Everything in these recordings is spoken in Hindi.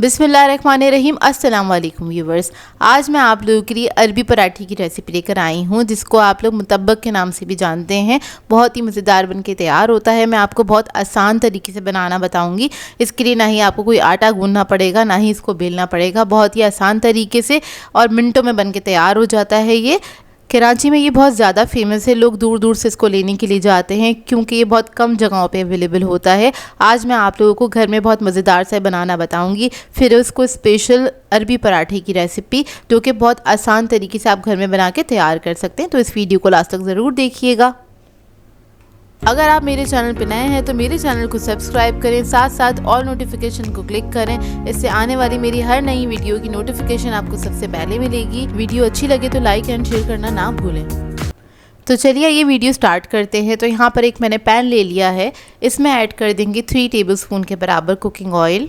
बिस्मिल्लाहिर्रहमानिर्रहीम। अस्सलाम वालेकुम व्यूवर्स। आज मैं आप लोगों के लिए अरबी पराठे की रेसिपी लेकर आई हूँ, जिसको आप लोग मुतब्बक के नाम से भी जानते हैं। बहुत ही मज़ेदार बनके तैयार होता है। मैं आपको बहुत आसान तरीके से बनाना बताऊँगी। इसके लिए ना ही आपको कोई आटा गूंदना पड़ेगा, ना ही इसको बेलना पड़ेगा। बहुत ही आसान तरीके से और मिनटों में बनके तैयार हो जाता है। ये कराची में ये बहुत ज़्यादा फेमस है। लोग दूर दूर से इसको लेने के लिए जाते हैं, क्योंकि ये बहुत कम जगहों पे अवेलेबल होता है। आज मैं आप लोगों को घर में बहुत मज़ेदार से बनाना बताऊंगी। फिर उसको स्पेशल अरबी पराठे की रेसिपी, जो कि बहुत आसान तरीके से आप घर में बना के तैयार कर सकते हैं। तो इस वीडियो को लास्ट तक ज़रूर देखिएगा। अगर आप मेरे चैनल पर नए हैं तो मेरे चैनल को सब्सक्राइब करें, साथ साथ ऑल नोटिफिकेशन को क्लिक करें। इससे आने वाली मेरी हर नई वीडियो की नोटिफिकेशन आपको सबसे पहले मिलेगी। वीडियो अच्छी लगे तो लाइक एंड शेयर करना ना भूलें। तो चलिए ये वीडियो स्टार्ट करते हैं। तो यहाँ पर एक मैंने पैन ले लिया है। इसमें ऐड कर देंगे 3 टेबलस्पून के बराबर कुकिंग ऑयल।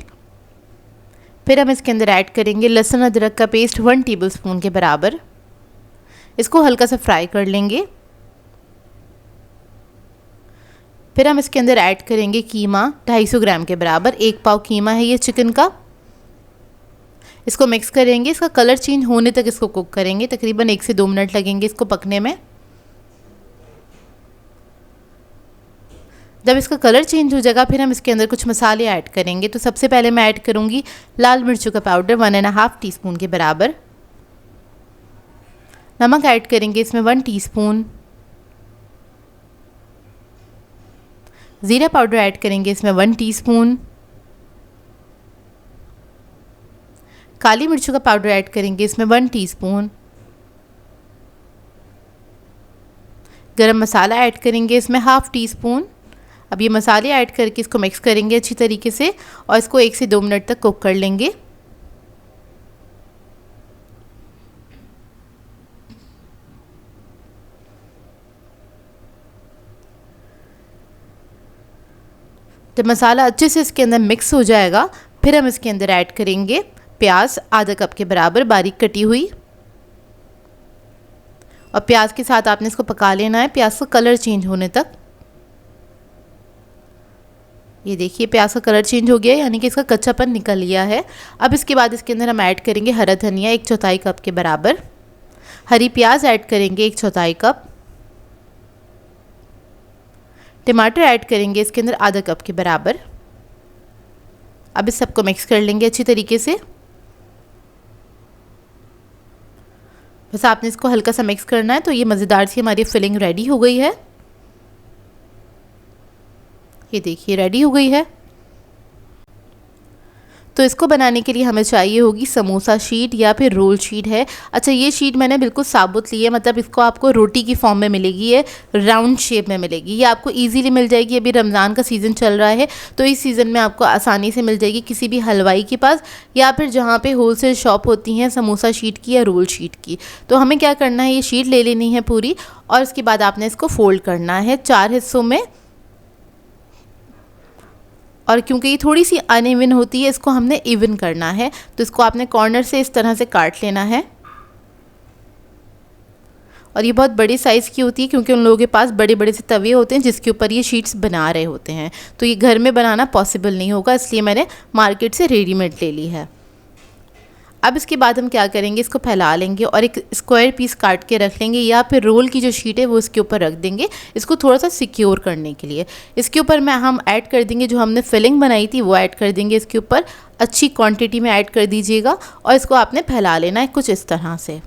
फिर हम इसके अंदर ऐड करेंगे लहसुन अदरक का पेस्ट 1 टेबलस्पून के बराबर। इसको हल्का सा फ्राई कर लेंगे। फिर हम इसके अंदर ऐड करेंगे कीमा 250 ग्राम के बराबर। 1 पाव कीमा है ये चिकन का। इसको मिक्स करेंगे। इसका कलर चेंज होने तक इसको कुक करेंगे। तकरीबन 1 से 2 मिनट लगेंगे इसको पकने में। जब इसका कलर चेंज हो जाएगा फिर हम इसके अंदर कुछ मसाले ऐड करेंगे। तो सबसे पहले मैं ऐड करूँगी लाल मिर्चों का पाउडर 1.5 टीस्पून के बराबर। नमक ऐड करेंगे इसमें 1 टीस्पून। ज़ीरा पाउडर ऐड करेंगे इसमें 1 टीस्पून। काली मिर्चों का पाउडर ऐड करेंगे इसमें 1 टीस्पून। गरम मसाला ऐड करेंगे इसमें 1/2 टीस्पून। अब ये मसाले ऐड करके इसको मिक्स करेंगे अच्छी तरीके से और इसको 1 से 2 मिनट तक कुक कर लेंगे। जब मसाला अच्छे से इसके अंदर मिक्स हो जाएगा फिर हम इसके अंदर ऐड करेंगे प्याज आधा कप के बराबर बारीक कटी हुई। और प्याज के साथ आपने इसको पका लेना है, प्याज का कलर चेंज होने तक। ये देखिए प्याज का कलर चेंज हो गया, यानी कि इसका कच्चापन निकल लिया है। अब इसके बाद इसके अंदर हम ऐड करेंगे हरा धनिया 1/4 कप के बराबर। हरी प्याज ऐड करेंगे 1/4 कप। टमाटर ऐड करेंगे इसके अंदर आधा कप के बराबर। अब इस सबको मिक्स कर लेंगे अच्छी तरीके से। बस आपने इसको हल्का सा मिक्स करना है। तो ये मज़ेदार सी हमारी फिलिंग रेडी हो गई है। ये देखिए रेडी हो गई है। तो इसको बनाने के लिए हमें चाहिए होगी समोसा शीट या फिर रोल शीट है। अच्छा, ये शीट मैंने बिल्कुल साबुत ली है, मतलब इसको आपको रोटी की फॉर्म में मिलेगी। ये राउंड शेप में मिलेगी। ये आपको इजीली मिल जाएगी। अभी रमज़ान का सीज़न चल रहा है तो इस सीज़न में आपको आसानी से मिल जाएगी किसी भी हलवाई के पास, या फिर जहाँ पे होलसेल शॉप होती हैं समोसा शीट की या रोल शीट की। तो हमें क्या करना है, ये शीट ले लेनी है पूरी और उसके बाद आपने इसको फोल्ड करना है 4 हिस्सों में। और क्योंकि ये थोड़ी सी अनइवन होती है इसको हमने इवन करना है। तो इसको आपने कॉर्नर से इस तरह से काट लेना है। और ये बहुत बड़ी साइज़ की होती है, क्योंकि उन लोगों के पास बड़े बड़े से तवे होते हैं जिसके ऊपर ये शीट्स बना रहे होते हैं। तो ये घर में बनाना पॉसिबल नहीं होगा, इसलिए मैंने मार्केट से रेडीमेड ले ली है। अब इसके बाद हम क्या करेंगे, इसको फैला लेंगे और एक स्क्वायर पीस काट के रख लेंगे, या फिर रोल की जो शीट है वो इसके ऊपर रख देंगे इसको थोड़ा सा सिक्योर करने के लिए। इसके ऊपर हम ऐड कर देंगे जो हमने फिलिंग बनाई थी वो ऐड कर देंगे इसके ऊपर। अच्छी क्वांटिटी में ऐड कर दीजिएगा और इसको आपने फैला लेना है कुछ इस तरह से,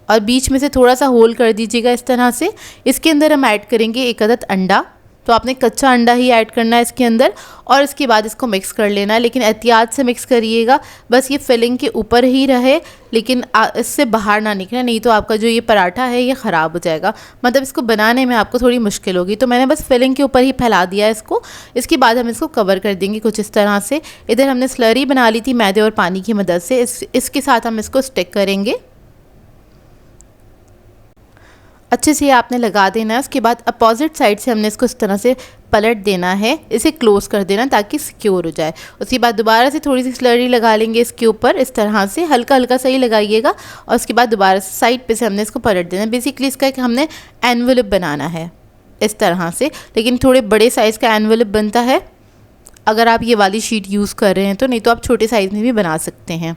और बीच में से थोड़ा सा होल कर दीजिएगा इस तरह से। इसके अंदर हम ऐड करेंगे 1 अदद अंडा। तो आपने कच्चा अंडा ही ऐड करना है इसके अंदर और इसके बाद इसको मिक्स कर लेना है, लेकिन एहतियात से मिक्स करिएगा। बस ये फिलिंग के ऊपर ही रहे, लेकिन इससे बाहर ना निकले, नहीं तो आपका जो ये पराठा है ये ख़राब हो जाएगा। मतलब इसको बनाने में आपको थोड़ी मुश्किल होगी। तो मैंने बस फिलिंग के ऊपर ही फैला दिया इसको। इसके बाद हम इसको कवर कर देंगे कुछ इस तरह से। इधर हमने स्लरी बना ली थी मैदे और पानी की मदद से। इसके साथ हम इसको स्टिक करेंगे। अच्छे से आपने लगा देना है। उसके बाद अपोजिट साइड से हमने इसको इस तरह से पलट देना है, इसे क्लोज़ कर देना ताकि सिक्योर हो जाए। उसके बाद दोबारा से थोड़ी सी स्लरी लगा लेंगे इसके ऊपर इस तरह से, हल्का हल्का सही लगाइएगा। और उसके बाद दोबारा से साइड पे से हमने इसको पलट देना है। बेसिकली इसका एक हमने एनवेलप बनाना है इस तरह से, लेकिन थोड़े बड़े साइज़ का एनवेलप बनता है। अगर आप ये वाली शीट यूज़ कर रहे हैं तो, नहीं तो आप छोटे साइज़ में भी बना सकते हैं।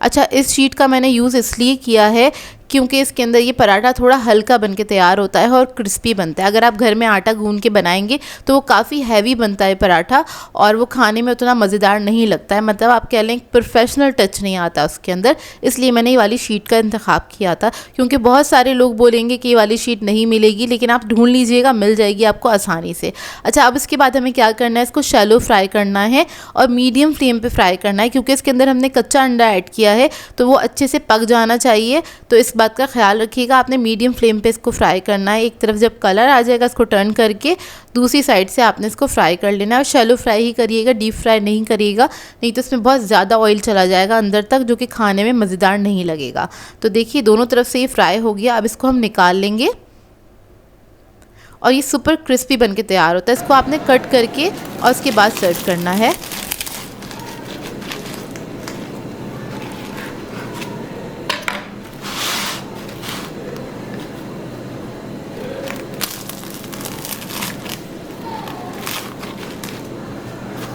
अच्छा, इस शीट का मैंने यूज़ इसलिए किया है क्योंकि इसके अंदर ये पराठा थोड़ा हल्का बन के तैयार होता है और क्रिस्पी बनता है। अगर आप घर में आटा गूंद के बनाएंगे तो वो काफ़ी हैवी बनता है पराठा, और वो खाने में उतना मज़ेदार नहीं लगता है। मतलब आप कह लें प्रोफेशनल टच नहीं आता उसके अंदर। इसलिए मैंने ये वाली शीट का इंतखाब किया था, क्योंकि बहुत सारे लोग बोलेंगे कि ये वाली शीट नहीं मिलेगी, लेकिन आप ढूंढ लीजिएगा, मिल जाएगी आपको आसानी से। अच्छा, अब इसके बाद हमें क्या करना है, इसको शैलो फ्राई करना है और मीडियम फ्लेम पर फ्राई करना है, क्योंकि इसके अंदर हमने कच्चा अंडा ऐड किया है तो वो अच्छे से पक जाना चाहिए। तो इस बात का ख्याल रखिएगा, आपने मीडियम फ्लेम पे इसको फ्राई करना है। एक तरफ जब कलर आ जाएगा इसको टर्न करके दूसरी साइड से आपने इसको फ्राई कर लेना है। और शैलो फ्राई ही करिएगा, डीप फ्राई नहीं करिएगा, नहीं तो इसमें बहुत ज़्यादा ऑयल चला जाएगा अंदर तक, जो कि खाने में मज़ेदार नहीं लगेगा। तो देखिए दोनों तरफ से ये फ्राई हो गया। अब इसको हम निकाल लेंगे और ये सुपर क्रिस्पी बन के तैयार होता है। इसको आपने कट करके और उसके बाद सर्व करना है।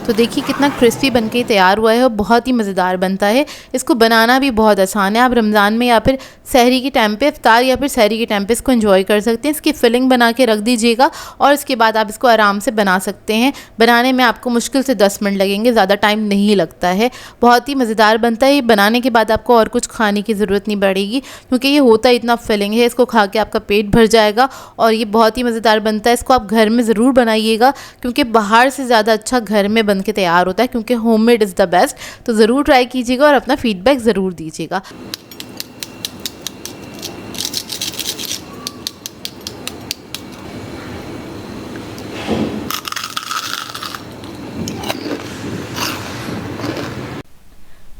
तो देखिए कितना क्रिस्पी बनके तैयार हुआ है और बहुत ही मज़ेदार बनता है। इसको बनाना भी बहुत आसान है। आप रमज़ान में या फिर सहरी के टाइम पे, इफ्तार या फिर सहरी के टाइम पे इसको एंजॉय कर सकते हैं। इसकी फिलिंग बना के रख दीजिएगा और इसके बाद आप इसको आराम से बना सकते हैं। बनाने में आपको मुश्किल से 10 मिनट लगेंगे, ज़्यादा टाइम नहीं लगता है। बहुत ही मज़ेदार बनता है। ये बनाने के बाद आपको और कुछ खाने की ज़रूरत नहीं पड़ेगी, क्योंकि ये होता इतना फिलिंग है। इसको खा के आपका पेट भर जाएगा और ये बहुत ही मज़ेदार बनता है। इसको आप घर में ज़रूर बनाइएगा, क्योंकि बाहर से ज़्यादा अच्छा घर में बन के तैयार होता है, क्योंकि होममेड इज़ द बेस्ट। तो ज़रूर ट्राई कीजिएगा और अपना फीडबैक ज़रूर दीजिएगा।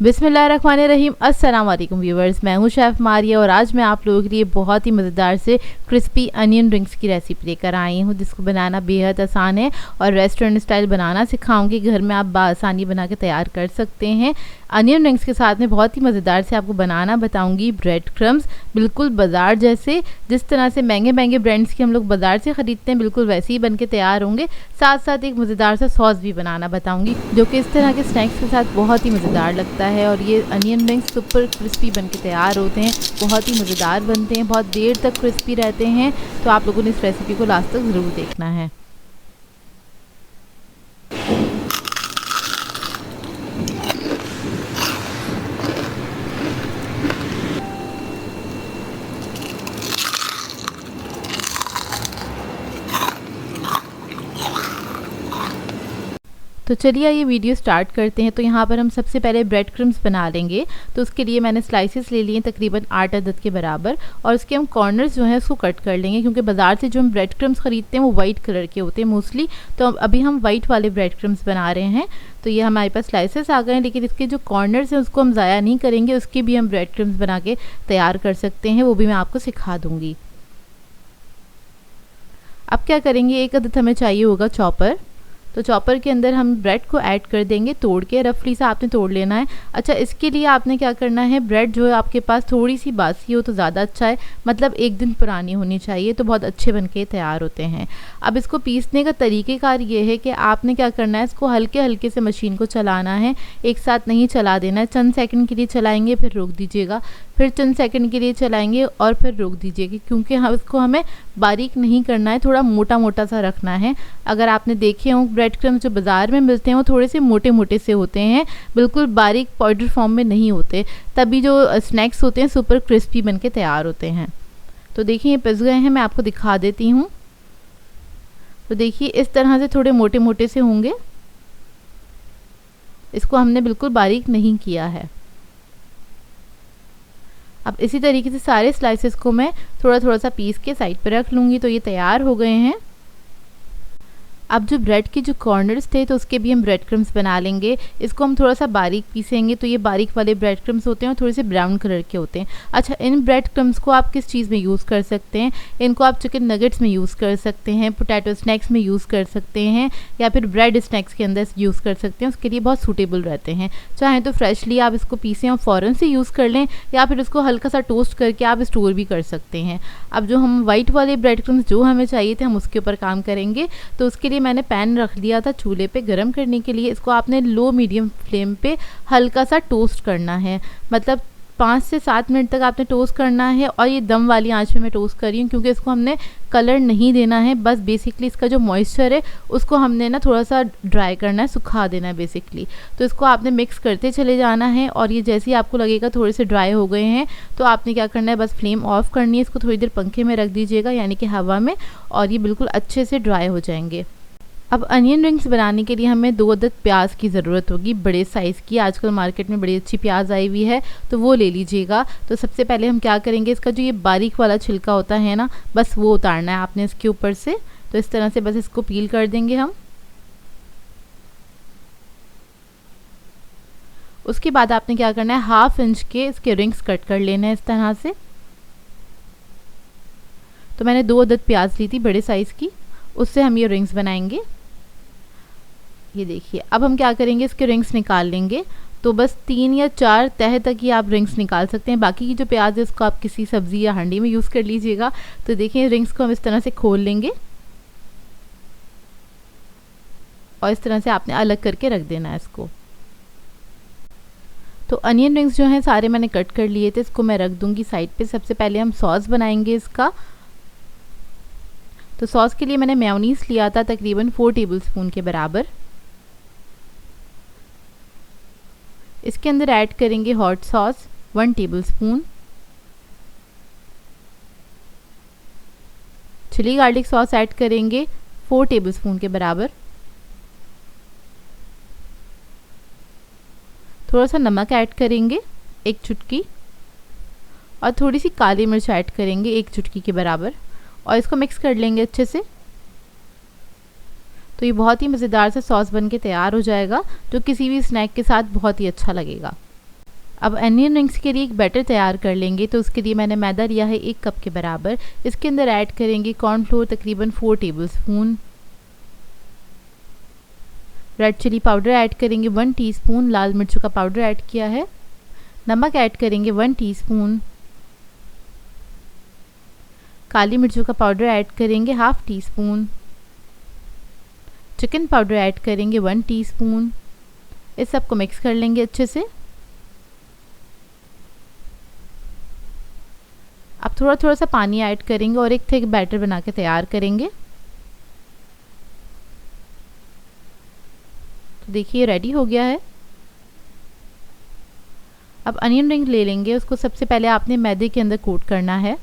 बिस्मिल्लाहिर्रहमानिर्रहीम। अस्सलाम वालेकुम व्यूवर्स, मैं हूं शेफ़ मारिया और आज मैं आप लोगों के लिए बहुत ही मज़ेदार से क्रिस्पी अनियन रिंग्स की रेसिपी लेकर आई हूं, जिसको बनाना बेहद आसान है और रेस्टोरेंट स्टाइल बनाना सिखाऊंगी। घर में आप बासानी बना के तैयार कर सकते हैं। अनियन रिंग्स के साथ में बहुत ही मज़ेदार से आपको बनाना बताऊंगी ब्रेड क्रम्स, बिल्कुल बाज़ार जैसे। जिस तरह से महंगे महंगे ब्रांड्स के हम लोग बाज़ार से ख़रीदते हैं, बिल्कुल वैसे ही बन के तैयार होंगे। साथ साथ एक मज़ेदार सा सॉस भी बनाना बताऊंगी, जो कि इस तरह के स्नैक्स के साथ बहुत ही मज़ेदार लगता है। और ये अनियन रिंग्स सुपर क्रिस्पी बन के तैयार होते हैं, बहुत ही मज़ेदार बनते हैं, बहुत देर तक क्रिस्पी रहते हैं। तो आप लोगों ने इस रेसिपी को लास्ट तक ज़रूर देखना है। तो चलिए ये वीडियो स्टार्ट करते हैं। तो यहाँ पर हम सबसे पहले ब्रेड क्रम्स बना लेंगे। तो उसके लिए मैंने स्लाइसेस ले लिए तकरीबन 8 अदद के बराबर, और उसके हम कॉर्नर्स जो हैं उसको कट कर लेंगे, क्योंकि बाज़ार से जो हम ब्रेड क्रम्स ख़रीदते हैं वो वाइट कलर के होते हैं मोस्टली। तो अभी हम वाइट वाले ब्रेड क्रम्स बना रहे हैं। तो ये हमारे पास स्लाइसेस आ गए हैं, लेकिन इसके जो कॉर्नर्स हैं उसको हम ज़ाया नहीं करेंगे, उसके भी हम ब्रेड क्रम्स बना के तैयार कर सकते हैं। वो भी मैं आपको सिखा दूँगी। अब क्या करेंगे, एक अदद हमें चाहिए होगा चॉपर। तो चॉपर के अंदर हम ब्रेड को ऐड कर देंगे, तोड़ के रफली सा आपने तोड़ लेना है। अच्छा, इसके लिए आपने क्या करना है, ब्रेड जो है आपके पास थोड़ी सी बासी हो तो ज़्यादा अच्छा है, मतलब 1 दिन पुरानी होनी चाहिए, तो बहुत अच्छे बनके तैयार होते हैं। अब इसको पीसने का तरीक़ेकार ये है कि आपने क्या करना है, इसको हल्के हल्के से मशीन को चलाना है, एक साथ नहीं चला देना है। चंद सेकंड के लिए चलाएंगे, फिर रोक दीजिएगा, फिर चंद सेकंड के लिए चलाएंगे और फिर रोक दीजिएगा, क्योंकि हम इसको हमें बारीक नहीं करना है, थोड़ा मोटा मोटा सा रखना है। अगर आपने देखे हों ब्रेड क्रम्स जो बाज़ार में मिलते हैं वो थोड़े से मोटे मोटे से होते हैं, बिल्कुल बारीक पाउडर फॉर्म में नहीं होते, तभी जो स्नैक्स होते हैं सुपर क्रिस्पी बन के तैयार होते हैं। तो देखिए ये पिस गए हैं, मैं आपको दिखा देती हूँ। तो देखिए इस तरह से थोड़े मोटे मोटे से होंगे, इसको हमने बिल्कुल बारीक नहीं किया है। अब इसी तरीके से सारे स्लाइसेस को मैं थोड़ा थोड़ा सा पीस के साइड पर रख लूँगी। तो ये तैयार हो गए हैं। अब जो ब्रेड के जो कॉर्नर्स थे तो उसके भी हम ब्रेड क्रम्स बना लेंगे। इसको हम थोड़ा सा बारीक पीसेंगे। तो ये बारीक वाले ब्रेड क्रम्स होते हैं और थोड़े से ब्राउन कलर के होते हैं। अच्छा, इन ब्रेड क्रम्स को आप किस चीज़ में यूज़ कर सकते हैं, इनको आप चिकन नगेट्स में यूज़ कर सकते हैं, पोटैटो स्नैक्स में यूज़ कर सकते हैं, या फिर ब्रेड स्नैक्स के अंदर यूज़ कर सकते हैं। उसके लिए बहुत सूटेबल रहते हैं। चाहें तो फ्रेशली आप इसको पीसें और फ़ौरन से यूज़ कर लें, या फिर इसको हल्का सा टोस्ट करके आप स्टोर भी कर सकते हैं। अब जो हम वाइट वाले ब्रेड क्रम्स जो हमें चाहिए थे हम उसके ऊपर काम करेंगे। तो उसके लिए लिए मैंने पैन रख दिया था चूल्हे पे गरम करने के लिए। इसको आपने लो मीडियम फ्लेम पे हल्का सा टोस्ट करना है, मतलब 5 से 7 मिनट तक आपने टोस्ट करना है। और ये दम वाली आंच पे मैं टोस्ट कर रही हूँ क्योंकि इसको हमने कलर नहीं देना है, बस बेसिकली इसका जो मॉइस्चर है उसको हमने ना थोड़ा सा ड्राई करना है, सुखा देना है बेसिकली। तो इसको आपने मिक्स करते चले जाना है और ये जैसे ही आपको लगेगा थोड़े से ड्राई हो गए हैं तो आपने क्या करना है, बस फ्लेम ऑफ करनी है। इसको थोड़ी देर पंखे में रख दीजिएगा, यानी कि हवा में, और ये बिल्कुल अच्छे से ड्राई हो जाएंगे। अब अनियन रिंग्स बनाने के लिए हमें 2 अदद प्याज की ज़रूरत होगी, बड़े साइज़ की। आजकल मार्केट में बड़ी अच्छी प्याज आई हुई है तो वो ले लीजिएगा। तो सबसे पहले हम क्या करेंगे, इसका जो ये बारीक वाला छिलका होता है ना, बस वो उतारना है आपने इसके ऊपर से। तो इस तरह से बस इसको पील कर देंगे हम। उसके बाद आपने क्या करना है, 1/2 इंच के इसके रिंग्स कट कर लेना है इस तरह से। तो मैंने 2 अदद प्याज ली थी बड़े साइज़ की, उससे हम ये रिंग्स बनाएंगे। ये देखिए, अब हम क्या करेंगे, इसके रिंग्स निकाल लेंगे। तो बस 3 या 4 तह तक ही आप रिंग्स निकाल सकते हैं, बाकी की जो प्याज है उसको आप किसी सब्ज़ी या हांडी में यूज़ कर लीजिएगा। तो देखिए, रिंग्स को हम इस तरह से खोल लेंगे और इस तरह से आपने अलग करके रख देना है इसको। तो अनियन रिंग्स जो हैं सारे मैंने कट कर लिए थे, इसको मैं रख दूँगी साइड पे। सबसे पहले हम सॉस बनाएंगे इसका। तो सॉस के लिए मैंने मेयोनीज़ लिया था तकरीबन 4 टेबलस्पून के बराबर। इसके अंदर ऐड करेंगे hot sauce 1 tablespoon, chilli garlic sauce add करेंगे 4 टेबलस्पून के बराबर। थोड़ा सा नमक ऐड करेंगे 1 चुटकी, और थोड़ी सी काली मिर्च ऐड करेंगे 1 चुटकी के बराबर, और इसको मिक्स कर लेंगे अच्छे से। तो ये बहुत ही मज़ेदार सा सॉस बन के तैयार हो जाएगा, जो किसी भी स्नैक के साथ बहुत ही अच्छा लगेगा। अब अनियन रिंग्स के लिए एक बैटर तैयार कर लेंगे। तो उसके लिए मैंने मैदा लिया है 1 कप के बराबर। इसके अंदर ऐड करेंगे कॉर्नफ्लोर तकरीबन 4 tablespoon, red chilli powder add करेंगे 1 टीस्पून, लाल मिर्चों का पाउडर ऐड किया है, नमक ऐड करेंगे 1 टीस्पून, काली मिर्चों का पाउडर ऐड करेंगे 1/2 टीस्पून, चिकन पाउडर ऐड करेंगे 1 टीस्पून। इस सबको मिक्स कर लेंगे अच्छे से। अब थोड़ा थोड़ा सा पानी ऐड करेंगे और एक थिक बैटर बना के तैयार करेंगे। तो देखिए रेडी हो गया है। अब अनियन रिंग ले लेंगे, उसको सबसे पहले आपने मैदे के अंदर कोट करना है।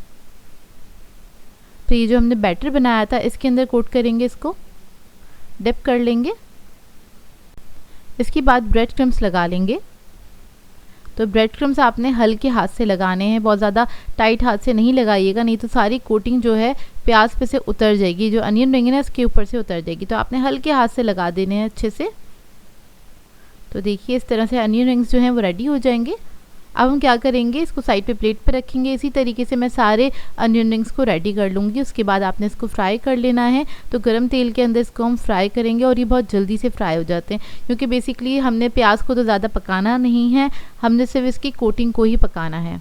तो ये जो हमने बैटर बनाया था इसके अंदर कोट करेंगे, इसको डिप कर लेंगे। इसके बाद ब्रेड क्रम्स लगा लेंगे। तो ब्रेड क्रम्स आपने हल्के हाथ से लगाने हैं, बहुत ज़्यादा टाइट हाथ से नहीं लगाइएगा, नहीं तो सारी कोटिंग जो है प्याज पे से उतर जाएगी, जो अनियन रिंग है ना इसके ऊपर से उतर जाएगी। तो आपने हल्के हाथ से लगा देने हैं अच्छे से। तो देखिए इस तरह से अनियन रिंग्स जो हैं वो रेडी हो जाएंगे। अब हम क्या करेंगे, इसको साइड पे प्लेट पे रखेंगे। इसी तरीके से मैं सारे अनियन रिंग्स को रेडी कर लूँगी। उसके बाद आपने इसको फ्राई कर लेना है। तो गरम तेल के अंदर इसको हम फ्राई करेंगे और ये बहुत जल्दी से फ्राई हो जाते हैं, क्योंकि बेसिकली हमने प्याज को तो ज़्यादा पकाना नहीं है, हमने सिर्फ इसकी कोटिंग को ही पकाना है।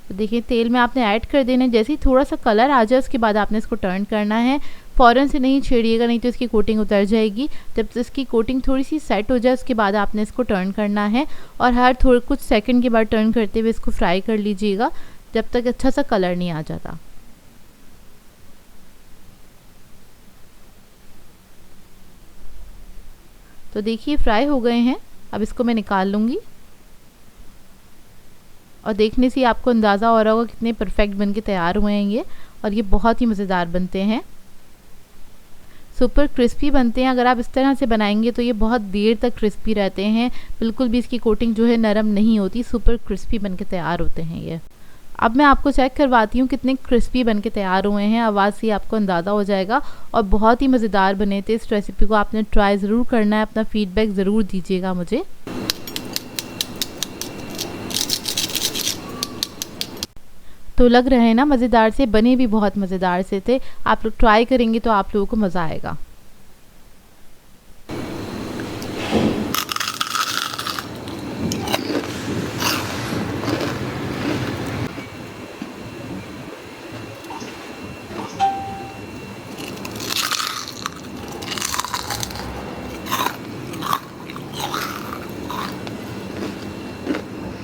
तो देखिए तेल में आपने ऐड कर देना है। जैसे ही थोड़ा सा कलर आ जाए उसके बाद आपने इसको टर्न करना है। फ़ौरन से नहीं छेड़िएगा, नहीं तो इसकी कोटिंग उतर जाएगी। जब इसकी कोटिंग थोड़ी सी सेट हो जाए उसके बाद आपने इसको टर्न करना है, और हर थोड़े कुछ सेकंड के बाद टर्न करते हुए इसको फ्राई कर लीजिएगा जब तक अच्छा सा कलर नहीं आ जाता। तो देखिए फ्राई हो गए हैं। अब इसको मैं निकाल लूँगी और देखने से आपको अंदाज़ा हो रहा होगा कितने परफेक्ट बन के तैयार हुए हैं ये, और ये बहुत ही मज़ेदार बनते हैं, सुपर क्रिस्पी बनते हैं। अगर आप इस तरह से बनाएंगे तो ये बहुत देर तक क्रिस्पी रहते हैं, बिल्कुल भी इसकी कोटिंग जो है नरम नहीं होती, सुपर क्रिस्पी बन के तैयार होते हैं ये। अब मैं आपको चेक करवाती हूँ कितने क्रिस्पी बन के तैयार हुए हैं, आवाज़ से आपको अंदाज़ा हो जाएगा। और बहुत ही मज़ेदार बने थे। इस रेसिपी को आपने ट्राई ज़रूर करना है, अपना फ़ीडबैक ज़रूर दीजिएगा मुझे। तो लग रहे हैं ना मज़ेदार से, बने भी बहुत मज़ेदार से थे। आप लोग ट्राई करेंगे तो आप लोगों को मज़ा आएगा।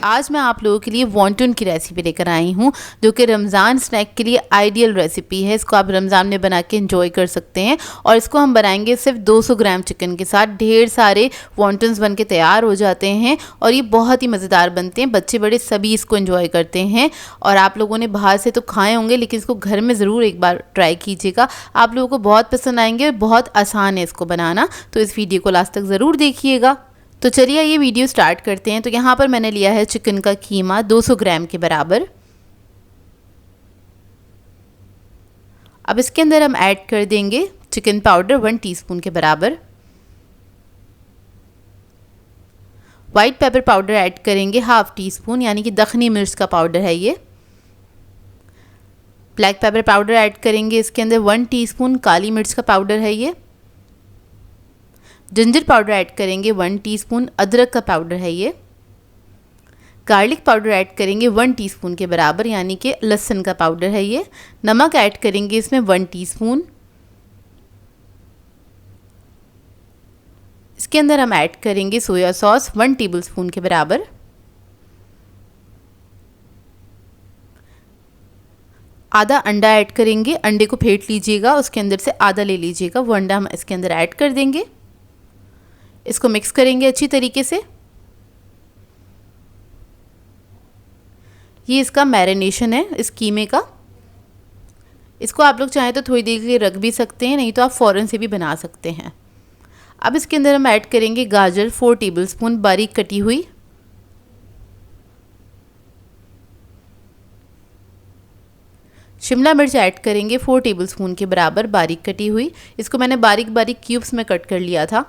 आज मैं आप लोगों के लिए वॉन्टन की रेसिपी लेकर आई हूँ, जो कि रमज़ान स्नैक के लिए आइडियल रेसिपी है। इसको आप रमज़ान में बना के एंजॉय कर सकते हैं और इसको हम बनाएंगे सिर्फ 200 ग्राम चिकन के साथ। ढेर सारे वॉन्टन्स बन के तैयार हो जाते हैं और ये बहुत ही मज़ेदार बनते हैं। बच्चे बड़े सभी इसको एंजॉय करते हैं और आप लोगों ने बाहर से तो खाए होंगे, लेकिन इसको घर में ज़रूर एक बार ट्राई कीजिएगा। आप लोगों को बहुत पसंद आएंगे और बहुत आसान है इसको बनाना, तो इस वीडियो को लास्ट तक ज़रूर देखिएगा। तो चलिए ये वीडियो स्टार्ट करते हैं। तो यहाँ पर मैंने लिया है चिकन का कीमा 200 ग्राम के बराबर। अब इसके अंदर हम ऐड कर देंगे चिकन पाउडर 1 टीस्पून के बराबर। वाइट पेपर पाउडर ऐड करेंगे 1/2 टीस्पून, यानी कि दखनी मिर्च का पाउडर है ये। ब्लैक पेपर पाउडर ऐड करेंगे इसके अंदर 1 टीस्पून, काली मिर्च का पाउडर है ये। जिंजर पाउडर ऐड करेंगे 1 टीस्पून, अदरक का पाउडर है ये। गार्लिक पाउडर ऐड करेंगे 1 टीस्पून के बराबर, यानी कि लहसुन का पाउडर है ये। नमक ऐड करेंगे इसमें 1 टीस्पून। इसके अंदर हम ऐड करेंगे सोया सॉस 1 टेबलस्पून के बराबर। आधा अंडा ऐड करेंगे। अंडे को फेंट लीजिएगा, उसके अंदर से आधा ले लीजिएगा, वो अंडा हम इसके अंदर ऐड कर देंगे। इसको मिक्स करेंगे अच्छी तरीके से। ये इसका मैरिनेशन है इस कीमे का। इसको आप लोग चाहें तो थोड़ी देर के लिए रख भी सकते हैं, नहीं तो आप फ़ौरन से भी बना सकते हैं। अब इसके अंदर हम ऐड करेंगे गाजर 4 टेबलस्पून बारीक कटी हुई। शिमला मिर्च ऐड करेंगे 4 टेबलस्पून के बराबर बारीक कटी हुई। इसको मैंने बारीक बारीक क्यूब्स में कट कर लिया था।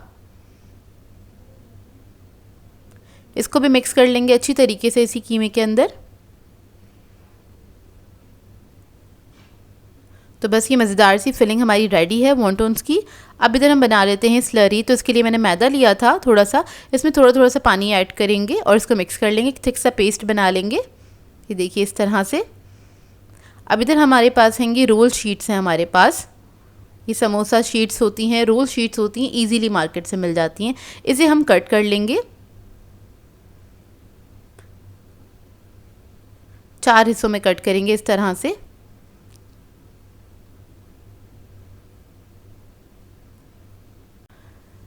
इसको भी मिक्स कर लेंगे अच्छी तरीके से इसी कीमे के अंदर। तो बस ये मज़ेदार सी फिलिंग हमारी रेडी है वॉन्टन्स की। अब इधर हम बना लेते हैं स्लरी। तो इसके लिए मैंने मैदा लिया था थोड़ा सा, इसमें थोड़ा थोड़ा सा पानी ऐड करेंगे और इसको मिक्स कर लेंगे, थिक सा पेस्ट बना लेंगे। ये देखिए इस तरह से। अब इधर हमारे पास हैंगी रोल शीट्स हैं हमारे पास। ये समोसा शीट्स होती हैं, रोल शीट्स होती हैं, ईजीली मार्केट से मिल जाती हैं। इसे हम कट कर लेंगे। 4 हिस्सों में कट करेंगे इस तरह से।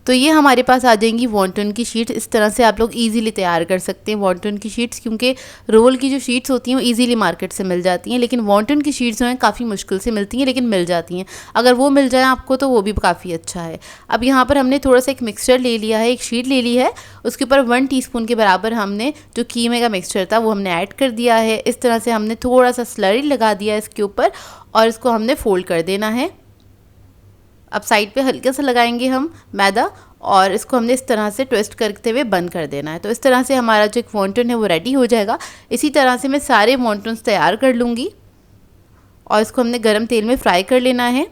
तो ये हमारे पास आ जाएंगी वॉन्टन की शीट्स। इस तरह से आप लोग इजीली तैयार कर सकते हैं वॉन्टन की शीट्स, क्योंकि रोल की जो शीट्स होती हैं वो इजीली मार्केट से मिल जाती हैं, लेकिन वॉन्टन की शीट्स जो हैं काफ़ी मुश्किल से मिलती हैं, लेकिन मिल जाती हैं। अगर वो मिल जाए आपको तो वो भी काफ़ी अच्छा है। अब यहाँ पर हमने थोड़ा सा एक मिक्सचर ले लिया है, एक शीट ले ली है। उसके ऊपर 1 टीस्पून के बराबर हमने जो कीमे का मिक्सचर था वो हमने ऐड कर दिया है। इस तरह से हमने थोड़ा सा स्लरी लगा दिया इसके ऊपर और इसको हमने फोल्ड कर देना है। अब साइड पे हल्का सा लगाएंगे हम मैदा और इसको हमने इस तरह से ट्विस्ट करते हुए बंद कर देना है। तो इस तरह से हमारा जो एक वॉन्टन है वो रेडी हो जाएगा। इसी तरह से मैं सारे वॉन्टन्स तैयार कर लूँगी और इसको हमने गरम तेल में फ्राई कर लेना है।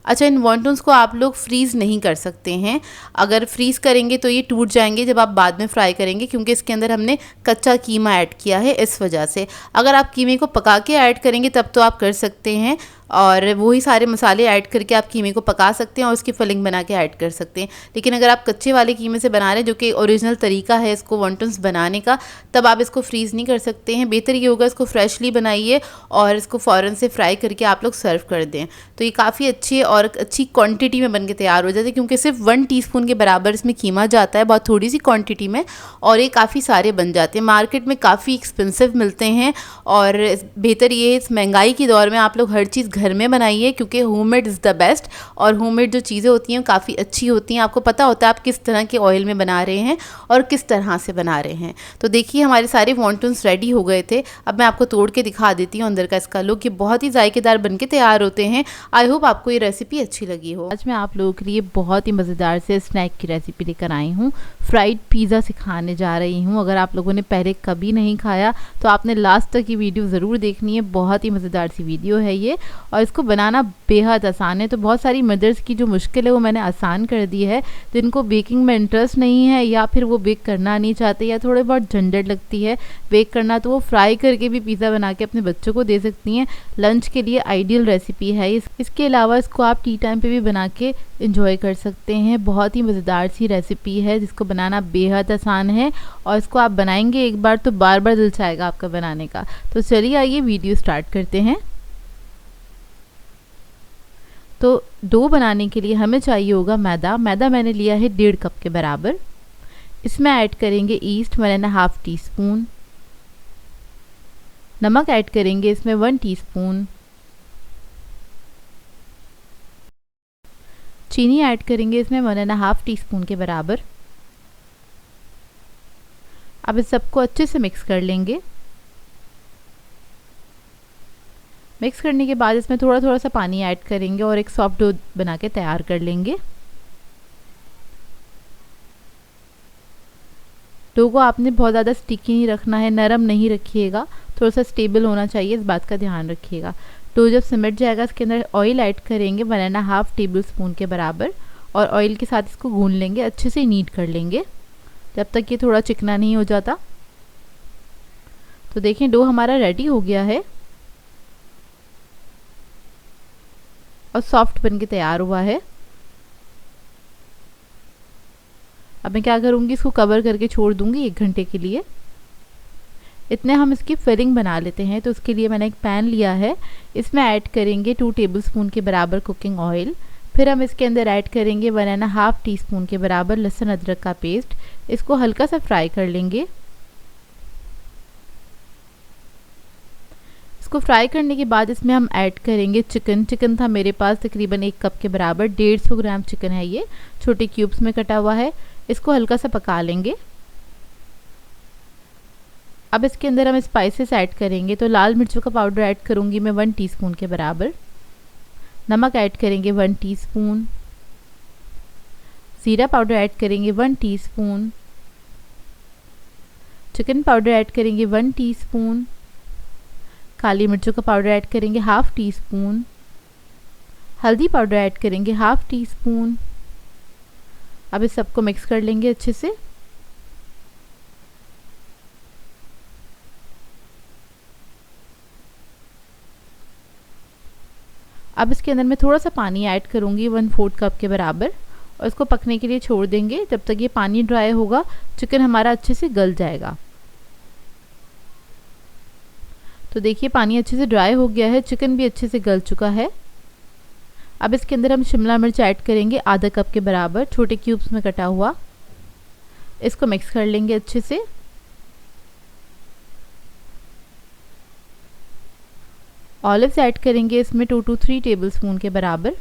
अच्छा, इन वॉन्टन्स को आप लोग फ्रीज़ नहीं कर सकते हैं। अगर फ्रीज़ करेंगे तो ये टूट जाएंगे जब आप बाद में फ्राई करेंगे, क्योंकि इसके अंदर हमने कच्चा कीमा ऐड किया है, इस वजह से। अगर आप कीमे को पका के ऐड करेंगे तब तो आप कर सकते हैं और वही सारे मसाले ऐड करके आप कीमे को पका सकते हैं और उसकी फिलिंग बना के ऐड कर सकते हैं। लेकिन अगर आप कच्चे वाले कीमे से बना रहे हैं, जो कि ओरिजिनल तरीका है इसको वॉन्टन्स बनाने का, तब आप इसको फ्रीज़ नहीं कर सकते हैं। बेहतर ये होगा इसको फ्रेशली बनाइए और इसको फ़ौरन से फ्राई करके आप लोग सर्व कर दें। तो ये काफ़ी अच्छे और अच्छी क्वांटिटी में बन के तैयार हो जाते हैं, क्योंकि सिर्फ 1 टीस्पून के बराबर इसमें कीमा जाता है, बहुत थोड़ी सी क्वांटिटी में, और ये काफ़ी सारे बन जाते हैं। मार्केट में काफ़ी एक्सपेंसिव मिलते हैं और बेहतर ये है इस महंगाई के दौर में आप लोग हर चीज़ घर में बनाइए, क्योंकि होममेड इज़ द बेस्ट। और होममेड जो चीज़ें होती हैं काफ़ी अच्छी होती हैं। आपको पता होता है आप किस तरह के ऑयल में बना रहे हैं और किस तरह से बना रहे हैं। तो देखिए हमारे सारे वॉन्टन्स रेडी हो गए थे। अब मैं आपको तोड़ के दिखा देती हूँ अंदर का इसका लुक। ये बहुत ही जायकेदार बन के तैयार होते हैं। आई होप आपको ये रेसिपी अच्छी लगी हो। आज मैं आप लोगों के लिए बहुत ही मज़ेदार से स्नैक की रेसिपी लेकर आई हूँ। फ्राइड पिज़्ज़ा सिखाने जा रही हूँ। अगर आप लोगों ने पहले कभी नहीं खाया तो आपने लास्ट तक ये वीडियो ज़रूर देखनी है। बहुत ही मज़ेदार सी वीडियो है ये और इसको बनाना बेहद आसान है। तो बहुत सारी मदर्स की जो मुश्किल है वो मैंने आसान कर दी है। जिनको बेकिंग में इंटरेस्ट नहीं है या फिर वो बेक करना नहीं चाहते या थोड़े बहुत झंझट लगती है बेक करना, तो वो फ्राई करके भी पिज़्ज़ा बना के अपने बच्चों को दे सकती हैं। लंच के लिए आइडियल रेसिपी है। इसके अलावा इसको आप टी टाइम पे भी बना के इंजॉय कर सकते हैं। बहुत ही मज़ेदार सी रेसिपी है जिसको बनाना बेहद आसान है और इसको आप बनाएंगे एक बार तो बार बार दिल चाहेगा आपका बनाने का। तो चलिए आइए वीडियो स्टार्ट करते हैं। तो डो बनाने के लिए हमें चाहिए होगा मैदा। मैदा मैंने लिया है 1.5 कप के बराबर। इसमें ऐड करेंगे ईस्ट 1.5 टीस्पून। नमक ऐड करेंगे इसमें 1 टीस्पून। चीनी ऐड करेंगे इसमें 1.5 टीस्पून के बराबर। अब इस सबको अच्छे से मिक्स कर लेंगे। मिक्स करने के बाद इसमें थोड़ा थोड़ा सा पानी ऐड करेंगे और एक सॉफ्ट डो बना के तैयार कर लेंगे। डो को आपने बहुत ज़्यादा स्टिकी नहीं रखना है, नरम नहीं रखिएगा, थोड़ा सा स्टेबल होना चाहिए, इस बात का ध्यान रखिएगा। डो जब सिमट जाएगा इसके अंदर ऑयल ऐड करेंगे 1.5 टेबल स्पून के बराबर और ऑयल के साथ इसको गूंद लेंगे, अच्छे से नीट कर लेंगे जब तक ये थोड़ा चिकना नहीं हो जाता। तो देखें डो हमारा रेडी हो गया है और सॉफ्ट बन के तैयार हुआ है। अब मैं क्या करूँगी, इसको कवर करके छोड़ दूँगी 1 घंटे के लिए। इतने हम इसकी फिलिंग बना लेते हैं। तो उसके लिए मैंने एक पैन लिया है, इसमें ऐड करेंगे 2 टेबलस्पून के बराबर कुकिंग ऑयल। फिर हम इसके अंदर ऐड करेंगे 1.5 टीस्पून के बराबर लहसुन अदरक का पेस्ट। इसको हल्का सा फ्राई कर लेंगे। इसको फ्राई करने के बाद इसमें हम ऐड करेंगे चिकन। चिकन था मेरे पास तकरीबन 1 कप के बराबर, 150 ग्राम चिकन है, ये छोटे क्यूब्स में कटा हुआ है। इसको हल्का सा पका लेंगे। अब इसके अंदर हम स्पाइसेस ऐड करेंगे। तो लाल मिर्चों का पाउडर ऐड करूँगी मैं 1 टीस्पून के बराबर। नमक ऐड करेंगे 1 टीस्पून। ज़ीरा पाउडर ऐड करेंगे 1 टीस्पून। चिकन पाउडर ऐड करेंगे 1 टीस्पून। काली मिर्चों का पाउडर ऐड करेंगे 1/2 टीस्पून। हल्दी पाउडर ऐड करेंगे 1/2 टीस्पून। अब इस सबको मिक्स कर लेंगे अच्छे से। अब इसके अंदर मैं थोड़ा सा पानी ऐड करूँगी 1/4 कप के बराबर और इसको पकने के लिए छोड़ देंगे। जब तक ये पानी ड्राई होगा चिकन हमारा अच्छे से गल जाएगा। तो देखिए पानी अच्छे से ड्राई हो गया है, चिकन भी अच्छे से गल चुका है। अब इसके अंदर हम शिमला मिर्च ऐड करेंगे आधा कप के बराबर, छोटे क्यूब्स में कटा हुआ। इसको मिक्स कर लेंगे अच्छे से। ऑलिव्स ऐड करेंगे इसमें 2 to 3 टेबलस्पून के बराबर।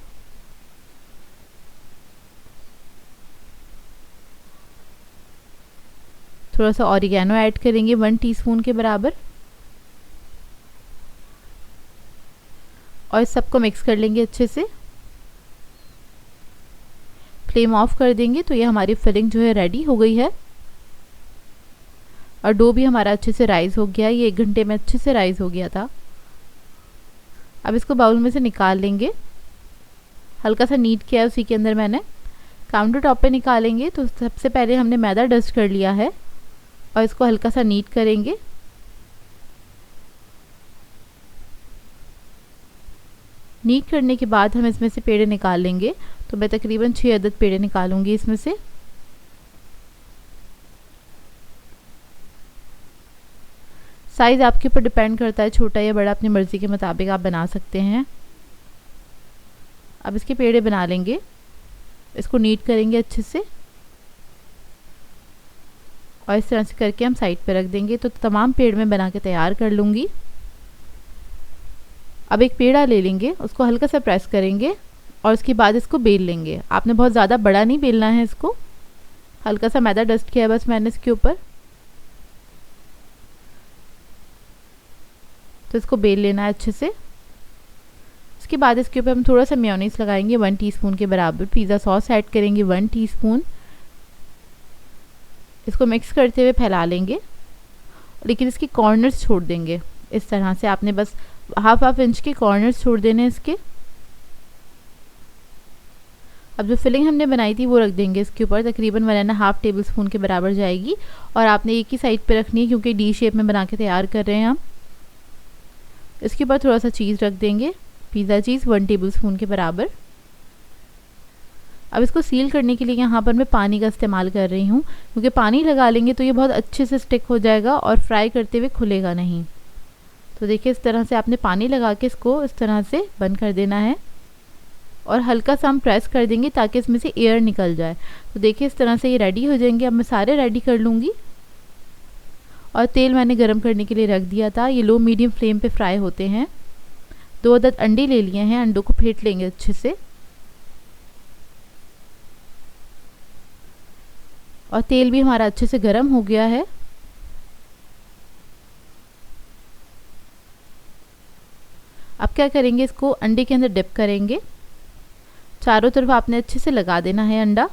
थोड़ा सा ऑरिगेनो ऐड करेंगे 1 टीस्पून के बराबर और इस सबको मिक्स कर लेंगे अच्छे से। फ्लेम ऑफ कर देंगे। तो ये हमारी फिलिंग जो है रेडी हो गई है और डो भी हमारा अच्छे से राइज हो गया है। ये 1 घंटे में अच्छे से राइज हो गया था। अब इसको बाउल में से निकाल लेंगे। हल्का सा नीट किया है उसी के अंदर मैंने। काउंटर टॉप पे निकालेंगे तो सबसे पहले हमने मैदा डस्ट कर लिया है और इसको हल्का सा नीट करेंगे। नीट करने के बाद हम इसमें से पेड़े निकाल लेंगे। तो मैं तकरीबन 6 अदद पेड़े निकालूंगी इसमें से। साइज़ आपके ऊपर डिपेंड करता है, छोटा या बड़ा अपनी मर्ज़ी के मुताबिक आप बना सकते हैं। अब इसके पेड़े बना लेंगे। इसको नीट करेंगे अच्छे से और इस तरह से करके हम साइड पे रख देंगे। तो तमाम पेड़ मैं बना के तैयार कर लूँगी। अब एक पेड़ा ले लेंगे, उसको हल्का सा प्रेस करेंगे और उसके बाद इसको बेल लेंगे। आपने बहुत ज़्यादा बड़ा नहीं बेलना है इसको, हल्का सा मैदा डस्ट किया बस मैंने इसके ऊपर। तो इसको बेल लेना है अच्छे से। इसके बाद इसके ऊपर हम थोड़ा सा मेयोनीज लगाएंगे 1 टीस्पून के बराबर। पिज़्ज़ा सॉस ऐड करेंगे 1 टीस्पून। इसको मिक्स करते हुए फैला लेंगे, लेकिन इसकी कॉर्नर्स छोड़ देंगे। इस तरह से आपने बस हाफ इंच के कॉर्नर्स छोड़ देने हैं इसके। अब जो फिलिंग हमने बनाई थी वो रख देंगे इसके ऊपर, तकरीबन 1.5 टेबल स्पून के बराबर जाएगी। और आपने एक ही साइड पे रखनी है क्योंकि डी शेप में बना के तैयार कर रहे हैं हम। इसके ऊपर थोड़ा सा चीज़ रख देंगे, पिज़्ज़ा चीज़ 1 टेबल स्पून के बराबर। अब इसको सील करने के लिए यहाँ पर मैं पानी का इस्तेमाल कर रही हूँ, क्योंकि पानी लगा लेंगे तो ये बहुत अच्छे से स्टिक हो जाएगा और फ्राई करते हुए खुलेगा नहीं। तो देखिए इस तरह से आपने पानी लगा के इसको इस तरह से बंद कर देना है और हल्का सा हम प्रेस कर देंगे ताकि इसमें से एयर निकल जाए। तो देखिए इस तरह से ये रेडी हो जाएंगे। अब मैं सारे रेडी कर लूँगी और तेल मैंने गरम करने के लिए रख दिया था। ये लो मीडियम फ्लेम पे फ्राई होते हैं। 2 अदद अंडे ले लिए हैं, अंडों को फेंट लेंगे अच्छे से। और तेल भी हमारा अच्छे से गरम हो गया है। अब क्या करेंगे, इसको अंडे के अंदर डिप करेंगे। चारों तरफ आपने अच्छे से लगा देना है अंडा।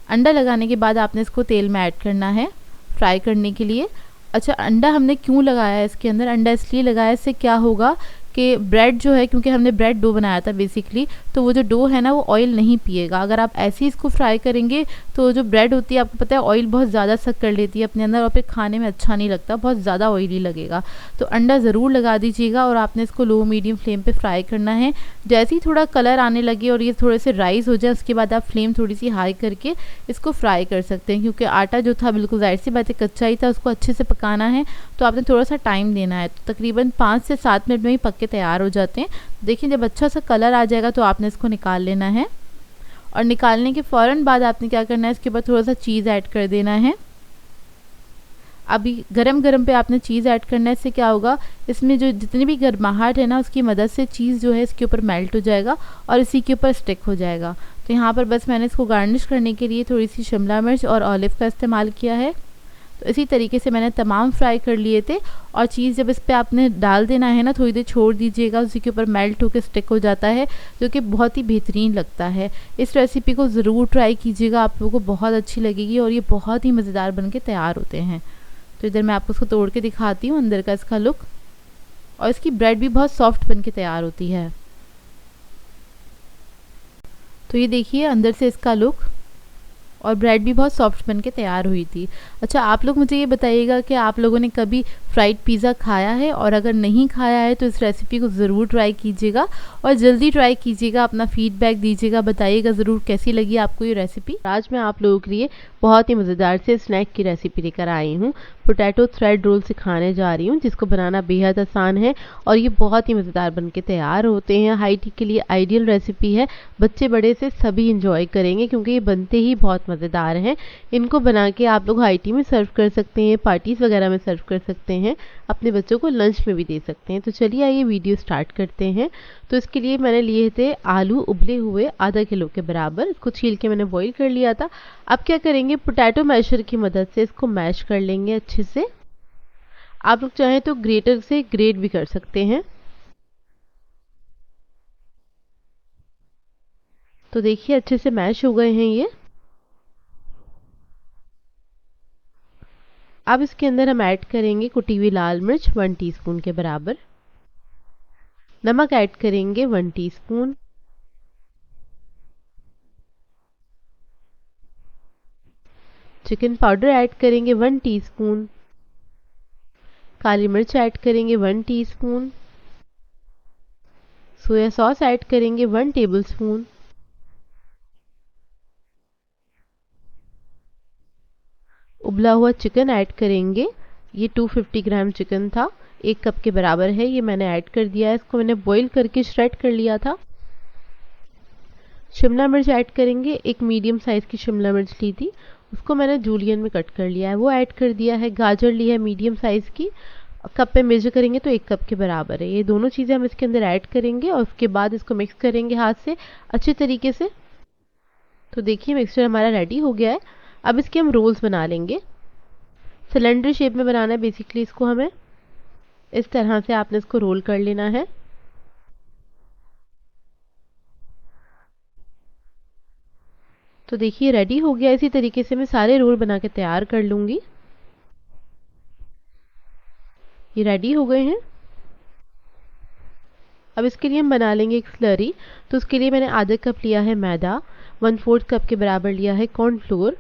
अंडा लगाने के बाद आपने इसको तेल में ऐड करना है फ्राई करने के लिए। अच्छा, अंडा हमने क्यों लगाया है इसके अंदर? अंडा इसलिए लगाया, इससे क्या होगा कि ब्रेड जो है, क्योंकि हमने ब्रेड डो बनाया था बेसिकली, तो वो जो डो है ना वो ऑयल नहीं पिएगा। अगर आप ऐसे ही इसको फ्राई करेंगे तो जो ब्रेड होती है आपको पता है ऑयल बहुत ज़्यादा सक कर लेती है अपने अंदर और फिर खाने में अच्छा नहीं लगता, बहुत ज़्यादा ऑयली लगेगा। तो अंडा ज़रूर लगा दीजिएगा और आपने इसको लो मीडियम फ्लेम पे फ्राई करना है। जैसे ही थोड़ा कलर आने लगे और ये थोड़े से राइस हो जाए उसके बाद आप फ्लेम थोड़ी सी हाई करके इसको फ्राई कर सकते हैं, क्योंकि आटा जो था बिल्कुल जाहिर सी बात है कच्चा ही था, उसको अच्छे से पकाना है तो आपने थोड़ा सा टाइम देना है। तो तकरीबन 5 से 7 मिनट में ही पक के तैयार हो जाते हैं। देखिए जब अच्छा सा कलर आ जाएगा तो आपने इसको निकाल लेना है और निकालने के फ़ौरन बाद आपने क्या करना है, इसके ऊपर थोड़ा सा चीज़ ऐड कर देना है। अभी गरम गरम पे आपने चीज़ ऐड करना है। इससे क्या होगा, इसमें जो जितनी भी गर्माहट है ना उसकी मदद से चीज़ जो है इसके ऊपर मेल्ट हो जाएगा और इसी के ऊपर स्टिक हो जाएगा। तो यहाँ पर बस मैंने इसको गार्निश करने के लिए थोड़ी सी शिमला मिर्च और ऑलिव का इस्तेमाल किया है। तो इसी तरीके से मैंने तमाम फ्राई कर लिए थे और चीज़ जब इस पर आपने डाल देना है ना, थोड़ी देर छोड़ दीजिएगा, उसी के ऊपर मेल्ट होकर स्टिक हो जाता है, जो कि बहुत ही बेहतरीन लगता है। इस रेसिपी को ज़रूर ट्राई कीजिएगा, आप लोगों को बहुत अच्छी लगेगी और ये बहुत ही मज़ेदार बन के तैयार होते हैं। तो इधर मैं आपको इसको तोड़ के दिखाती हूँ अंदर का इसका लुक, और इसकी ब्रेड भी बहुत सॉफ्ट बन के तैयार होती है। तो ये देखिए अंदर से इसका लुक, और ब्रेड भी बहुत सॉफ्ट बन के तैयार हुई थी। अच्छा, आप लोग मुझे ये बताइएगा कि आप लोगों ने कभी फ्राइड पिज़्ज़ा खाया है, और अगर नहीं खाया है तो इस रेसिपी को ज़रूर ट्राई कीजिएगा और जल्दी ट्राई कीजिएगा। अपना फीडबैक दीजिएगा, बताइएगा ज़रूर कैसी लगी आपको ये रेसिपी। आज मैं आप लोगों के लिए बहुत ही मज़ेदार से स्नैक की रेसिपी लेकर आई हूँ। पोटैटो थ्रेड रोल सिखाने जा रही हूँ, जिसको बनाना बेहद आसान है और ये बहुत ही मज़ेदार बन के तैयार होते हैं। हाई टी के लिए आइडियल रेसिपी है, बच्चे बड़े से सभी इंजॉय करेंगे क्योंकि ये बनते ही बहुत मज़ेदार हैं। इनको बना के आप लोग हाई टी में सर्व कर सकते हैं, पार्टीज़ वगैरह में सर्व कर सकते हैं, अपने बच्चों को लंच में भी दे सकते हैं। तो चलिए आइए वीडियो स्टार्ट करते हैं। तो इसके लिए मैंने लिए थे आलू उबले हुए आधा किलो के बराबर, इसको छील के मैंने बॉईल कर लिया था। अब क्या करेंगे, पोटैटो मैशर की मदद से इसको मैश कर लेंगे अच्छे से। आप लोग चाहें तो ग्रेटर से ग्रेट भी कर सकते हैं। तो देखिए अच्छे से मैश हो गए हैं ये। अब इसके अंदर हम ऐड करेंगे कुटी हुई लाल मिर्च 1 टीस्पून के बराबर, नमक ऐड करेंगे 1 टीस्पून, चिकन पाउडर ऐड करेंगे 1 टीस्पून, काली मिर्च ऐड करेंगे 1 टीस्पून, सोया सॉस ऐड करेंगे 1 टेबलस्पून, उबला हुआ चिकन ऐड करेंगे। ये 250 ग्राम चिकन था, 1 कप के बराबर है, ये मैंने ऐड कर दिया है। इसको मैंने बॉईल करके श्रेड कर लिया था। शिमला मिर्च ऐड करेंगे, एक मीडियम साइज़ की शिमला मिर्च ली थी, उसको मैंने जूलियन में कट कर लिया है, वो ऐड कर दिया है। गाजर ली है मीडियम साइज़ की, कप पे मेजर करेंगे तो 1 कप के बराबर है। ये दोनों चीज़ें हम इसके अंदर ऐड करेंगे और उसके बाद इसको मिक्स करेंगे हाथ से अच्छे तरीके से। तो देखिए मिक्सचर हमारा रेडी हो गया है। अब इसके हम रोल्स बना लेंगे। सिलेंडर शेप में बनाना है बेसिकली इसको हमें। इस तरह से आपने इसको रोल कर लेना है। तो देखिए रेडी हो गया। इसी तरीके से मैं सारे रोल बना के तैयार कर लूँगी। ये रेडी हो गए हैं। अब इसके लिए हम बना लेंगे एक स्लरी। तो उसके लिए मैंने आधा कप लिया है मैदा, 1/4 कप के बराबर लिया है कॉर्नफ्लोर।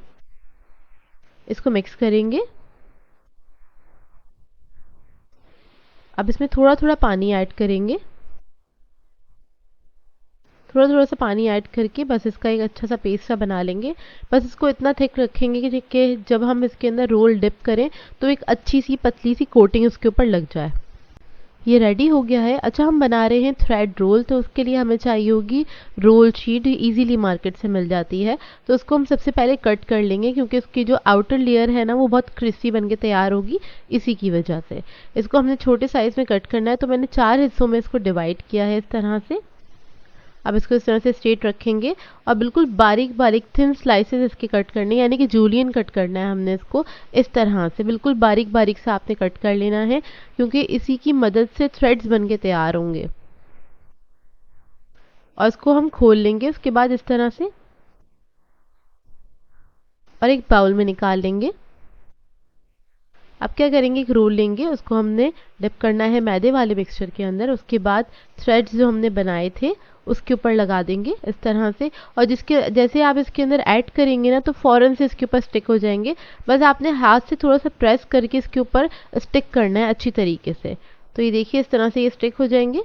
इसको मिक्स करेंगे। अब इसमें थोड़ा थोड़ा पानी ऐड करेंगे। थोड़ा थोड़ा सा पानी ऐड करके बस इसका एक अच्छा सा पेस्ट सा बना लेंगे। बस इसको इतना थिक रखेंगे कि जब हम इसके अंदर रोल डिप करें तो एक अच्छी सी पतली सी कोटिंग उसके ऊपर लग जाए। ये रेडी हो गया है। अच्छा, हम बना रहे हैं थ्रेड रोल, तो उसके लिए हमें चाहिए होगी रोल शीट। इजीली मार्केट से मिल जाती है। तो उसको हम सबसे पहले कट कर लेंगे, क्योंकि उसकी जो आउटर लेयर है ना वो बहुत क्रिस्पी बन के तैयार होगी, इसी की वजह से। इसको हमने छोटे साइज में कट करना है, तो मैंने 4 हिस्सों में इसको डिवाइड किया है इस तरह से। अब इसको इस तरह से स्ट्रेट रखेंगे और बिल्कुल बारीक बारीक थिन स्लाइसेस इसके कट करने, यानी कि जूलियन कट करना है हमने इसको। इस तरह से बिल्कुल बारीक बारीक से आपने कट कर लेना है, क्योंकि इसी की मदद से थ्रेड्स बन के तैयार होंगे। और इसको हम खोल लेंगे उसके बाद इस तरह से, और एक बाउल में निकाल लेंगे। अब क्या करेंगे, एक रोल लेंगे, उसको हमने डिप करना है मैदे वाले मिक्सचर के अंदर। उसके बाद थ्रेड्स जो हमने बनाए थे उसके ऊपर लगा देंगे इस तरह से। और जिसके जैसे आप इसके अंदर ऐड करेंगे ना तो फौरन से इसके ऊपर स्टिक हो जाएंगे। बस आपने हाथ से थोड़ा सा प्रेस करके इसके ऊपर स्टिक करना है अच्छी तरीके से। तो ये देखिए इस तरह से ये स्टिक हो जाएंगे।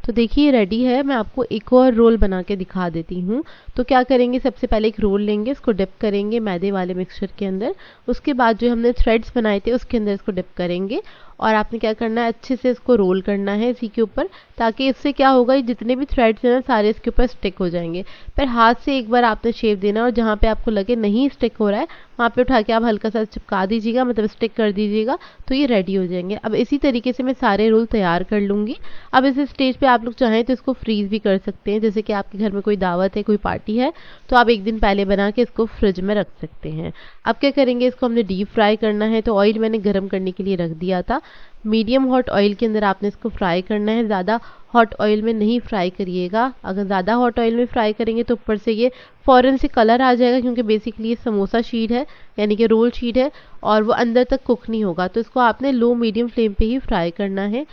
तो देखिए रेडी है। मैं आपको एक और रोल बना के दिखा देती हूँ। तो क्या करेंगे, सबसे पहले एक रोल लेंगे, इसको डिप करेंगे मैदे वाले मिक्सचर के अंदर। उसके बाद जो हमने थ्रेड्स बनाए थे उसके अंदर इसको डिप करेंगे। और आपने क्या करना है, अच्छे से इसको रोल करना है इसी के ऊपर, ताकि इससे क्या होगा, ये जितने भी थ्रेड्स हैं ना सारे इसके ऊपर स्टिक हो जाएंगे। फिर हाथ से एक बार आपने शेप देना, और जहाँ पे आपको लगे नहीं स्टिक हो रहा है वहाँ पे उठा के आप हल्का सा चिपका दीजिएगा, मतलब स्टिक कर दीजिएगा। तो ये रेडी हो जाएंगे। अब इसी तरीके से मैं सारे रोल तैयार कर लूँगी। अब इस स्टेज पे आप लोग चाहें तो इसको फ्रीज भी कर सकते हैं। जैसे कि आपके घर में कोई दावत है, कोई पार्टी है, तो आप एक दिन पहले बना के इसको फ्रिज में रख सकते हैं। अब क्या करेंगे, इसको हमने डीप फ्राई करना है। तो ऑयल मैंने गर्म करने के लिए रख दिया था। मीडियम हॉट ऑयल के अंदर आपने इसको फ्राई करना है। ज़्यादा हॉट ऑयल में नहीं फ्राई करिएगा। अगर ज़्यादा हॉट ऑयल में फ्राई करेंगे तो ऊपर से ये फ़ौरन से कलर आ जाएगा, क्योंकि बेसिकली ये समोसा शीट है, यानी कि रोल शीट है, और वो अंदर तक कुक नहीं होगा। तो इसको आपने लो मीडियम फ्लेम पे ही फ्राई करना है।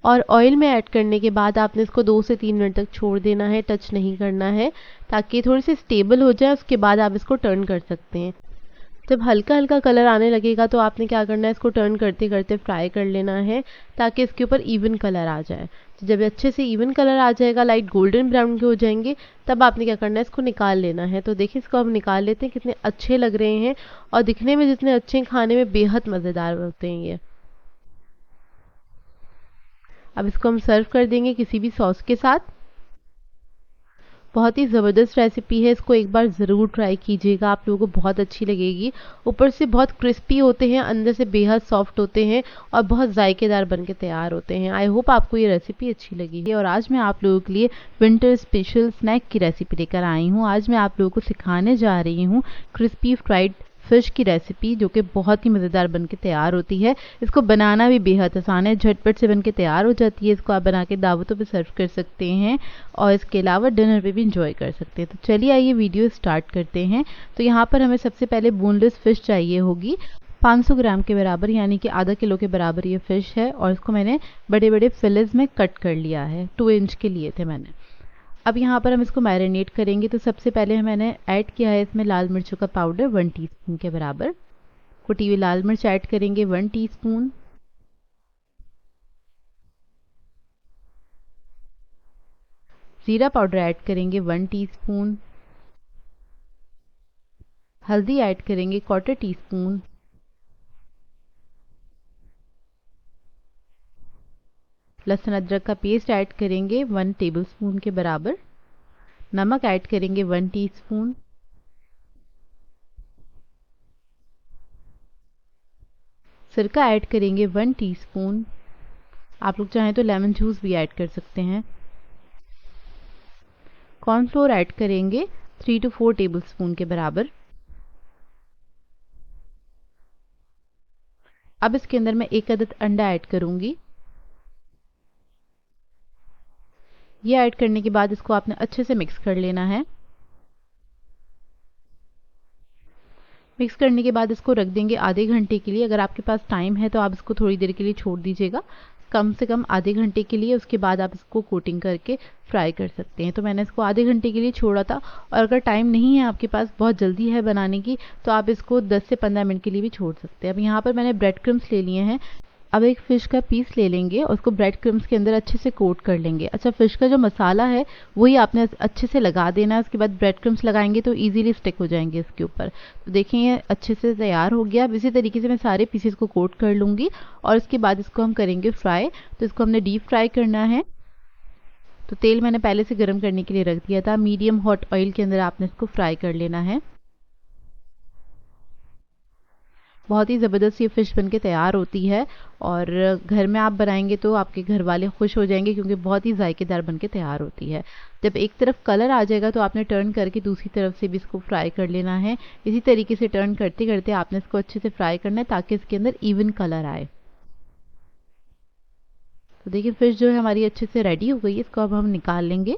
और ऑयल में ऐड करने के बाद आपने इसको 2 से 3 मिनट तक छोड़ देना है, टच नहीं करना है, ताकि थोड़ी सी स्टेबल हो जाए। उसके बाद आप इसको टर्न कर सकते हैं। जब हल्का हल्का कलर आने लगेगा तो आपने क्या करना है, इसको टर्न करते करते फ्राई कर लेना है, ताकि इसके ऊपर इवन कलर आ जाए। तो जब अच्छे से इवन कलर आ जाएगा, लाइट गोल्डन ब्राउन के हो जाएंगे, तब आपने क्या करना है, इसको निकाल लेना है। तो देखिए इसको हम निकाल लेते हैं। कितने अच्छे लग रहे हैं, और दिखने में जितने अच्छे हैं, खाने में बेहद मज़ेदार होते हैं ये। अब इसको हम सर्व कर देंगे किसी भी सॉस के साथ। बहुत ही ज़बरदस्त रेसिपी है, इसको एक बार ज़रूर ट्राई कीजिएगा, आप लोगों को बहुत अच्छी लगेगी। ऊपर से बहुत क्रिस्पी होते हैं, अंदर से बेहद सॉफ्ट होते हैं, और बहुत जायकेदार बन के तैयार होते हैं। आई होप आपको ये रेसिपी अच्छी लगी है। और आज मैं आप लोगों के लिए विंटर स्पेशल स्नैक की रेसिपी लेकर आई हूँ। आज मैं आप लोगों को सिखाने जा रही हूँ क्रिस्पी फ्राइड फिश की रेसिपी, जो कि बहुत ही मज़ेदार बन के तैयार होती है। इसको बनाना भी बेहद आसान है, झटपट से बन के तैयार हो जाती है। इसको आप बना के दावतों पे सर्व कर सकते हैं, और इसके अलावा डिनर पे भी इंजॉय कर सकते हैं। तो चलिए आइए वीडियो स्टार्ट करते हैं। तो यहाँ पर हमें सबसे पहले बोनलेस फिश चाहिए होगी, 500 ग्राम के बराबर, यानी कि आधा किलो के बराबर ये फ़िश है। और इसको मैंने बड़े बड़े फिलेज में कट कर लिया है, 2 इंच के लिए थे मैंने। अब यहाँ पर हम इसको मैरिनेट करेंगे। तो सबसे पहले मैंने ऐड किया है इसमें लाल मिर्चों का पाउडर 1 टीस्पून के बराबर। कुटी हुई लाल मिर्च ऐड करेंगे 1 टीस्पून। जीरा पाउडर ऐड करेंगे 1 टीस्पून। हल्दी ऐड करेंगे 1/4 टीस्पून। लहसुन अदरक का पेस्ट ऐड करेंगे 1 टेबलस्पून के बराबर। नमक ऐड करेंगे 1 टीस्पून। सिरका ऐड करेंगे 1 टीस्पून। आप लोग चाहें तो लेमन जूस भी ऐड कर सकते हैं। कॉर्नफ्लोर ऐड करेंगे 3 to 4 टेबलस्पून के बराबर। अब इसके अंदर मैं एक अदद अंडा ऐड करूंगी। ये ऐड करने के बाद इसको आपने अच्छे से मिक्स कर लेना है। मिक्स करने के बाद इसको रख देंगे आधे घंटे के लिए। अगर आपके पास टाइम है तो आप इसको थोड़ी देर के लिए छोड़ दीजिएगा। कम से कम आधे घंटे के लिए, उसके बाद आप इसको कोटिंग करके फ्राई कर सकते हैं। तो मैंने इसको आधे घंटे के लिए छोड़ा था, और अगर टाइम नहीं है आपके पास, बहुत जल्दी है बनाने की, तो आप इसको 10 से 15 मिनट के लिए भी छोड़ सकते हैं। अब यहाँ पर मैंने ब्रेड क्रम्स ले लिए हैं। अब एक फ़िश का पीस ले लेंगे और उसको ब्रेड क्रम्स के अंदर अच्छे से कोट कर लेंगे। अच्छा, फ़िश का जो मसाला है वही आपने अच्छे से लगा देना है। उसके बाद ब्रेड क्रम्स लगाएंगे तो इजीली स्टिक हो जाएंगे इसके ऊपर। तो देखिए ये अच्छे से तैयार हो गया। अब इसी तरीके से मैं सारे पीसेस को कोट कर लूँगी और उसके बाद इसको हम करेंगे फ्राई। तो इसको हमने डीप फ्राई करना है। तो तेल मैंने पहले से गर्म करने के लिए रख दिया था। मीडियम हॉट ऑयल के अंदर आपने इसको फ्राई कर लेना है। बहुत ही ज़बरदस्त ये फ़िश बनके तैयार होती है, और घर में आप बनाएंगे तो आपके घर वाले खुश हो जाएंगे, क्योंकि बहुत ही जायकेदार बनके तैयार होती है। जब एक तरफ कलर आ जाएगा तो आपने टर्न करके दूसरी तरफ से भी इसको फ्राई कर लेना है। इसी तरीके से टर्न करते करते आपने इसको अच्छे से फ्राई करना है, ताकि इसके अंदर इवन कलर आए। तो देखिए फ़िश जो है हमारी अच्छे से रेडी हो गई है। इसको अब हम निकाल लेंगे।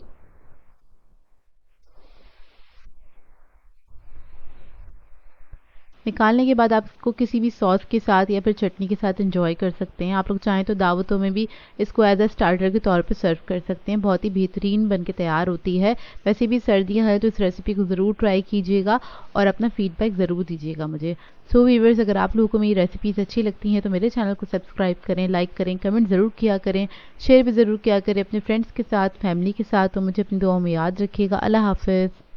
निकालने के बाद आप इसको किसी भी सॉस के साथ या फिर चटनी के साथ एंजॉय कर सकते हैं। आप लोग चाहें तो दावतों में भी इसको एज अ स्टार्टर के तौर पे सर्व कर सकते हैं। बहुत ही बेहतरीन बन के तैयार होती है। वैसे भी सर्दियां हैं तो इस रेसिपी को ज़रूर ट्राई कीजिएगा और अपना फीडबैक ज़रूर दीजिएगा मुझे। सो व्यूअर्स, अगर आप लोगों को मेरी रेसिपीज़ अच्छी लगती हैं तो मेरे चैनल को सब्सक्राइब करें, लाइक करें, कमेंट ज़रूर किया करें, शेयर भी ज़रूर किया करें अपने फ्रेंड्स के साथ, फैमिली के साथ। तो मुझे अपनी दुआओं में याद रखिएगा। अल्लाह हाफ़िज़।